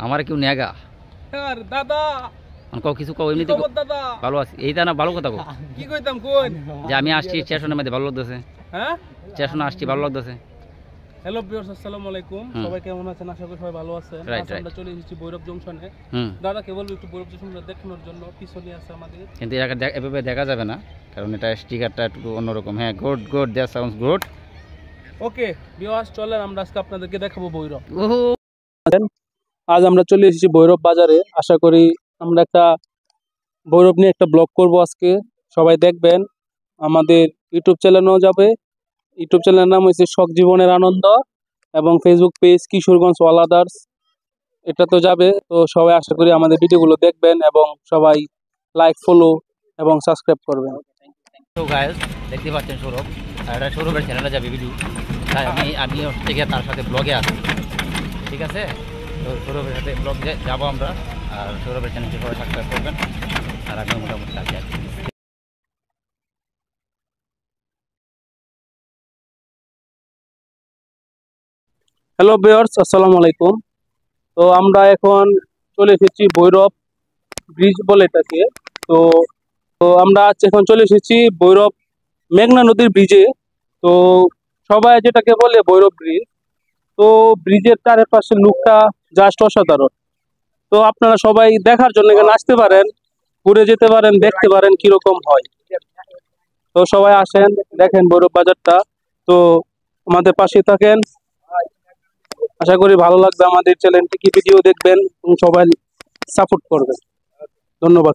আমার কেউ নেগা আর দাদা কও কিছু কও এমনিতে দাদা ভালো আছি এইটা না ভালো কথা কও কি কইতাম কোন যে আমি আসছি স্টেশনের মধ্যে ভালো লাগতেছে হ্যাঁ স্টেশনে আসছি ভালো লাগতেছে হ্যালো ভিউয়ার্স আসসালামু আলাইকুম সবাই কেমন আছেন আশা করি সবাই ভালো আছেন আমরা চলে এসেছি ভৈরব জংশনে দাদা কেবল একটু ভৈরব জংশনটা দেখানোর জন্য পিছনে আছে আমাদের কিন্তু এভাবে দেখা যাবে না কারণ এটা স্টিকারটা একটু অন্যরকম হ্যাঁ good good that sounds good okay viewers চলেন আমরা আজকে আপনাদেরকে দেখাবো ভৈরব ওহো আজ আমরা চলে এসেছি ভৈরব বাজারে আশা করি আমরা একটা ভৈরব নিয়ে একটা ব্লগ করব আজকে সবাই দেখবেন আমাদের ইউটিউব চ্যানেলও যাবে ইউটিউব চ্যানেলের নাম হচ্ছে শখ জীবনের আনন্দ এবং Facebook page Kishoreganj all others এটা তো যাবে তো সবাই আশা করি আমাদের ভিডিওগুলো দেখবেন এবং সবাই লাইক ফলো এবং সাবস্ক্রাইব করবেন তো গাইস দেখতে পাচ্ছেন সৌরভ আর এটা সৌরভের চ্যানেলে যাবে ভিডিও তাই আমি ওর থেকে তার সাথে ব্লগে আছি ঠিক আছে তো সৌরভের সাথে ব্লগে যাবো আমরা আর সৌরভের চ্যানেলটি সবাই সাবস্ক্রাইব করবেন আর আমি মোটামুটি কাছে আছি হ্যালো ভিউয়ার্স আসসালামু আলাইকুম তো আমরা এখন চলে এসেছি ভৈরব ব্রিজ বলে এটাকে তো তো আমরা আজ এখন চলে এসেছি ভৈরব মেঘনা নদীর ব্রিজে তো সবাই যেটাকে বলে ভৈরব ব্রিজ তো ব্রিজের চারপাশের লুকটা জাস্ট অসাধারণ তো আপনারা সবাই দেখার জন্য এখানে আসতে পারেন ঘুরে যেতে পারেন দেখতে পারেন কিরকম হয় তো সবাই আসেন দেখেন ভৈরব বাজারটা তো আমাদের পাশে থাকেন আশা করি ভালো লাগবে আমাদের চ্যানেলটি কি ভিডিও দেখবেন এবং সবাই সাপোর্ট করবেন ধন্যবাদ